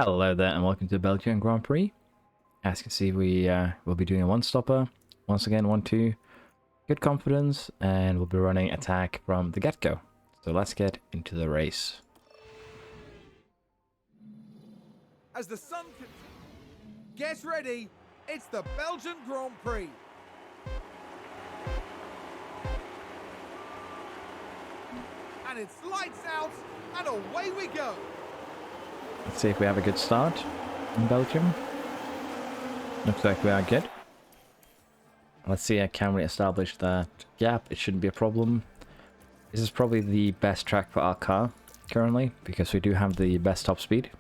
Hello there and welcome to the Belgium Grand Prix. As you can see, we will be doing a one-stopper. Once again, 1-2, good confidence, and we'll be running attack from the get-go. So let's get into the race. As the sun gets ready, it's the Belgian Grand Prix. And it's lights out, and away we go. Let's see if we have a good start in Belgium. Looks like we are good. Let's see, can we establish that gap? It shouldn't be a problem. This is probably the best track for our car currently, because we do have the best top speed.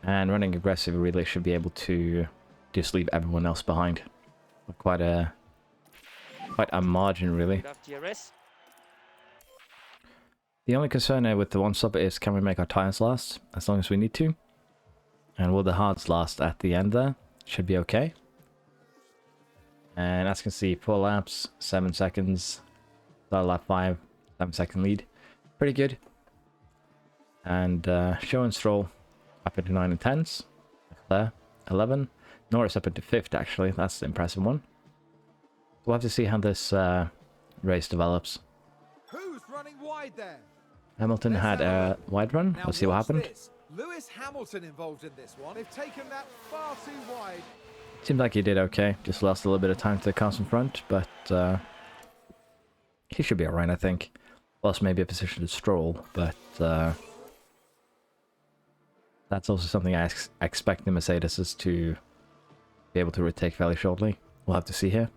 And running aggressive really should be able to just leave everyone else behind. Quite a margin really. The only concern here with the one-stopper is, can we make our tires last as long as we need to? And will the hards last at the end there? Should be okay. And as you can see, 4 laps, 7 seconds. Start lap 5, 7-second lead. Pretty good. And Show and Stroll up into 9 and 10s. There, 11. Norris up into 5th actually, that's the impressive one. We'll have to see how this race develops. Who's running wide there? Hamilton had a wide run. Let's see what happened. Lewis Hamilton involved in this one. They've taken that far too wide. Seemed like he did okay. Just lost a little bit of time to the cars in front, but he should be alright, I think. Lost maybe a position to Stroll, but that's also something I expect the Mercedes to be able to retake fairly shortly. We'll have to see here.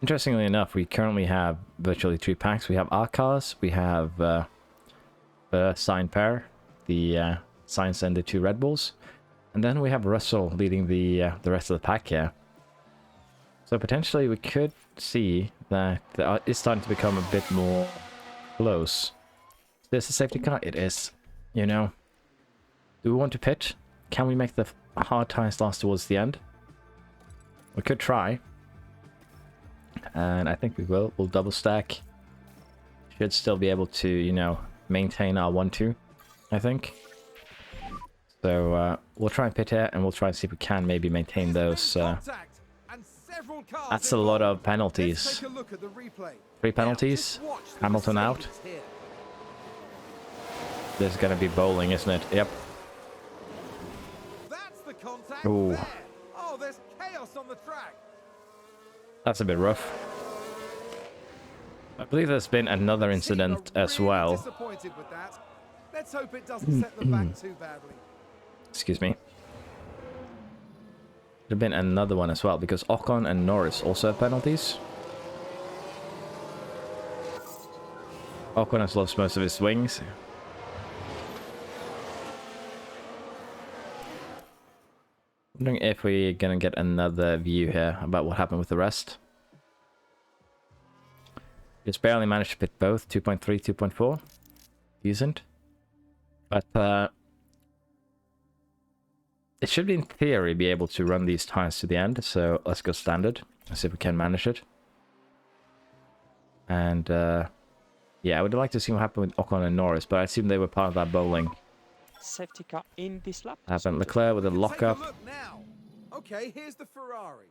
Interestingly enough, we currently have virtually 3 packs. We have our cars, we have the Sainz pair, the Sainz and the 2 Red Bulls, and then we have Russell leading the rest of the pack here. So potentially we could see that it's starting to become a bit more close. Is this a safety car? It is. You know, do we want to pit? Can we make the hard tires last towards the end? We could try. And I think we will. We'll double stack. Should still be able to, you know, maintain our 1-2, I think. So we'll try and pit here, and we'll try and see if we can maybe maintain those. That's a lot of penalties. 3 penalties. Hamilton out. This is going to be bowling, isn't it? Yep. Ooh. Oh, there's chaos on the track. That's a bit rough. I believe there's been another incident as well. Disappointed with that. Let's hope it doesn't set them back too badly. Excuse me. There's been another one as well, because Ocon and Norris also have penalties. Ocon has lost most of his swings. Wondering if we're gonna get another view here about what happened with the rest. Just barely managed to pit both, 2.3, 2.4. Decent. But it should be, in theory, be able to run these tires to the end, so let's go standard. Let's see if we can manage it. And yeah, I would like to see what happened with Ocon and Norris, but I assume they were part of that bowling. Safety car in this lap. Happened Leclerc with a lockup. Okay, here's the Ferrari.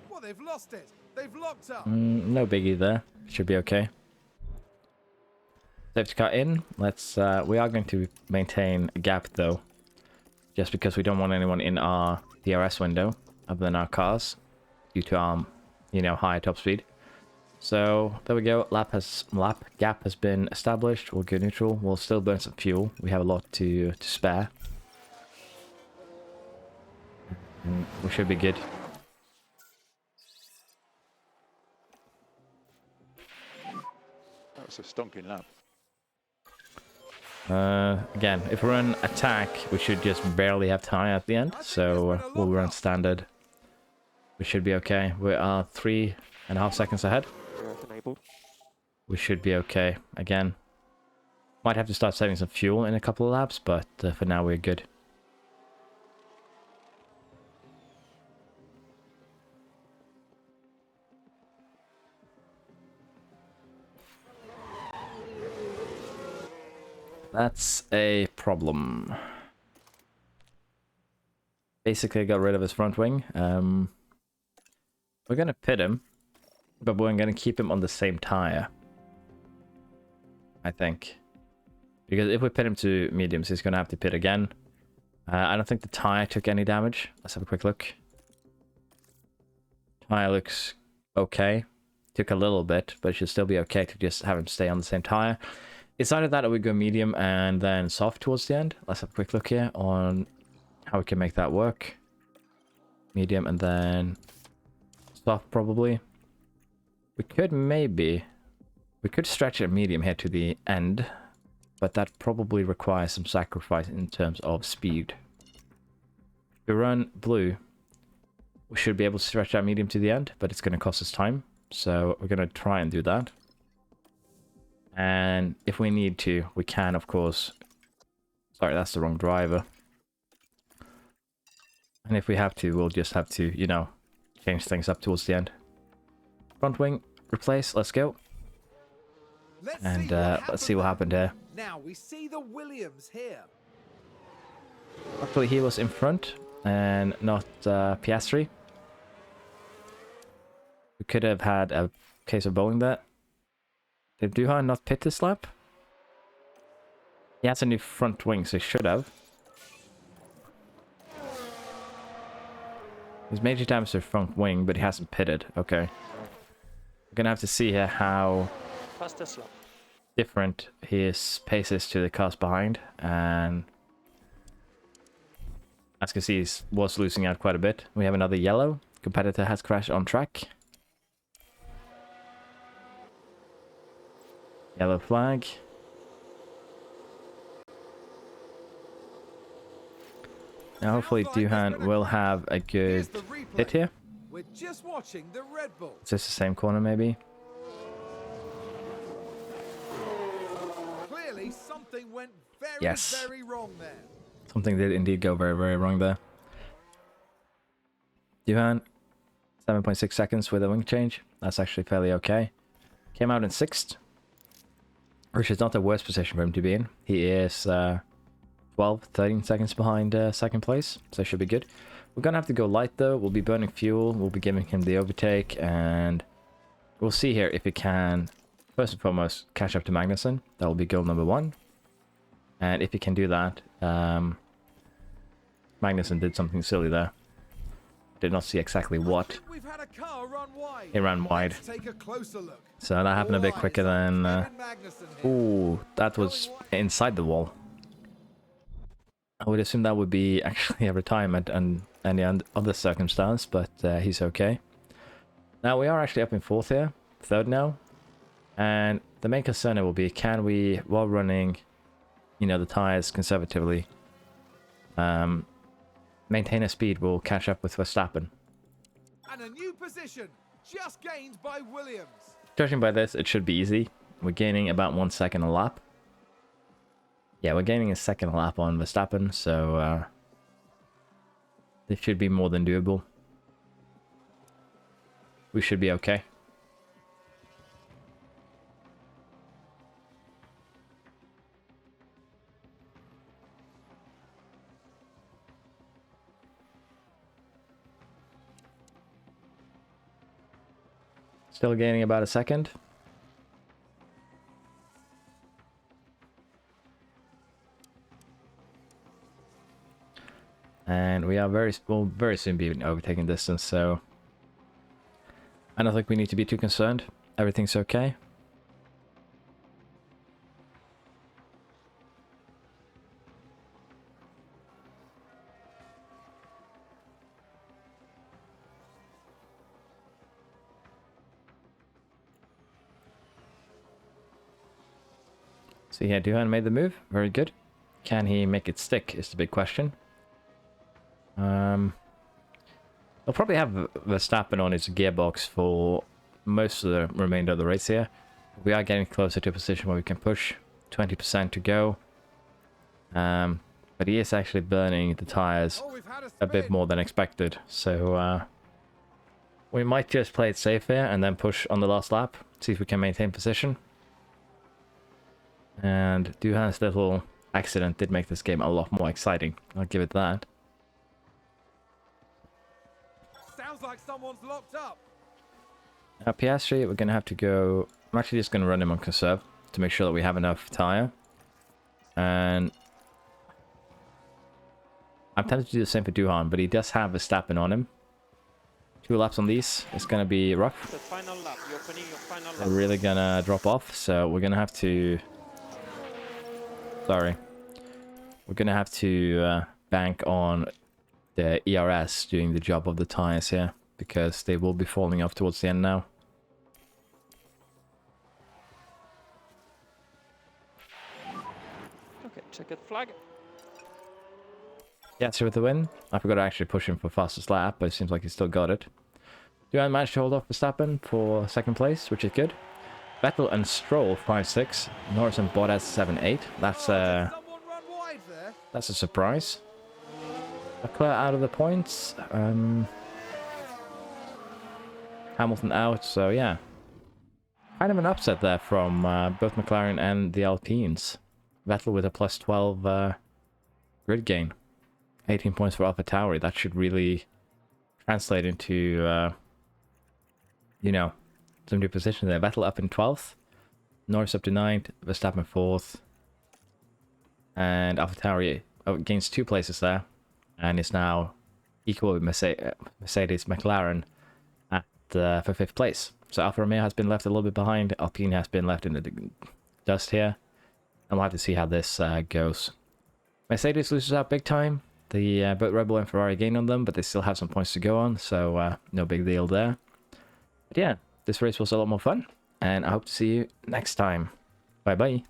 Well, they've lost it. They've locked up. No biggie there. Should be okay. Safety car in. Let's. We are going to maintain a gap though, just because we don't want anyone in our DRS window other than our cars, due to our, you know, high top speed. So there we go. Lap gap has been established. We'll go neutral. We'll still burn some fuel. We have a lot to spare. And we should be good. That was a stonking lap. Again, if we run attack, we should just barely have tire at the end. So we'll run standard. We should be okay. We are 3.5 seconds ahead. We should be okay. Again, might have to start saving some fuel in a couple of laps, but for now we're good. That's a problem. Basically, got rid of his front wing. We're gonna pit him, but we're gonna keep him on the same tire, I think. Because if we pit him to mediums, he's gonna have to pit again. I don't think the tire took any damage. Let's have a quick look. Tire looks okay. Took a little bit, but it should still be okay to just have him stay on the same tire. It's either that or we go medium and then soft towards the end. Let's have a quick look here on how we can make that work. Medium and then soft probably. We could stretch it medium here to the end, but that probably requires some sacrifice in terms of speed. If we run blue, we should be able to stretch out medium to the end, but it's going to cost us time. So we're going to try and do that. And if we need to, we can, of course. Sorry, that's the wrong driver. And if we have to, we'll just have to, you know, change things up towards the end. Front wing, replace, let's go. Let's see what happened here. Now we see the Williams here. Luckily he was in front and not Piastri. We could have had a case of bowling that. Did Duhan not pit this lap? He has a new front wing, so he should have. He's major damage to the front wing, but he hasn't pitted. Okay. We're gonna have to see here how Fastest lap. different his pace is to the cars behind, and as you can see, he was losing out quite a bit. We have another yellow. Competitor has crashed on track. Yellow flag. Now hopefully Duhan will have a good hit here. We're just watching the Red Bull. Is this the same corner maybe? Clearly something went Yes. very wrong there. Something did indeed go very, very wrong there. Duhan, 7.6 seconds with a wing change. That's actually fairly okay. Came out in 6th, which is not the worst position for him to be in. He is 12, 13 seconds behind 2nd place, so should be good. We're gonna have to go light though. We'll be burning fuel. We'll be giving him the overtake, and we'll see here if he can, first and foremost, catch up to Magnussen. That will be goal number 1. And if he can do that, Magnussen did something silly there. Did not see exactly what. We've had a car run wide. He ran wide. Let's take a closer look. So that happened a bit quicker than... Ooh, that was inside the wall. I would assume that would be actually a retirement and any other circumstance, but he's okay. Now we are actually up in 4th here, 3rd now. And the main concern will be, can we, while running, you know, the tires conservatively, maintain a speed will catch up with Verstappen. And a new position just gained by Williams. Judging by this, it should be easy. We're gaining about 1 second a lap. Yeah, we're gaining a second a lap on Verstappen, so this should be more than doable. We should be okay. Still gaining about a second. And we are will very soon be overtaking distance, so I don't think we need to be too concerned. Everything's okay. So yeah, Duhan made the move. Very good. Can he make it stick is the big question. They'll probably have Verstappen on his gearbox for most of the remainder of the race here. We are getting closer to a position where we can push. 20% to go. But he is actually burning the tires a bit more than expected. So we might just play it safe here and then push on the last lap. See if we can maintain position. And Duhan's little accident did make this game a lot more exciting. I'll give it that. Sounds like someone's locked up. Now, Piastri, we're going to have to go... I'm actually just going to run him on conserve to make sure that we have enough tyre. And I'm tempted to do the same for Duhan, but he does have a Verstappen on him. 2 laps on these. It's going to be rough. The final lap. You're opening your final lap. They're really going to drop off, so we're going to have to... Sorry. We're going to have to bank on the ERS doing the job of the tyres here, because they will be falling off towards the end now. Okay, checkered flag. Yeah, so with the win, I forgot to actually push him for fastest lap, but it seems like he still got it. Duhan managed to hold off Verstappen for 2nd place, which is good. Vettel and Stroll 5-6, Norris and Bottas 7-8. That's Someone run wide there. a surprise. Leclerc out of the points. Hamilton out, so yeah. Kind of an upset there from both McLaren and the Alpines. Vettel with a plus 12 grid gain. 18 points for AlphaTauri. That should really translate into, you know, some new position there. Vettel up in 12th. Norris up to 9th. Verstappen 4th. And AlphaTauri gains 2 places there. And is now equal with Mercedes McLaren at for 5th place. So Alfa Romeo has been left a little bit behind. Alpine has been left in the dust here. And we'll have to see how this goes. Mercedes loses out big time. The both Red Bull and Ferrari gain on them, but they still have some points to go on, so no big deal there. But yeah, this race was a lot more fun, and I hope to see you next time. Bye bye.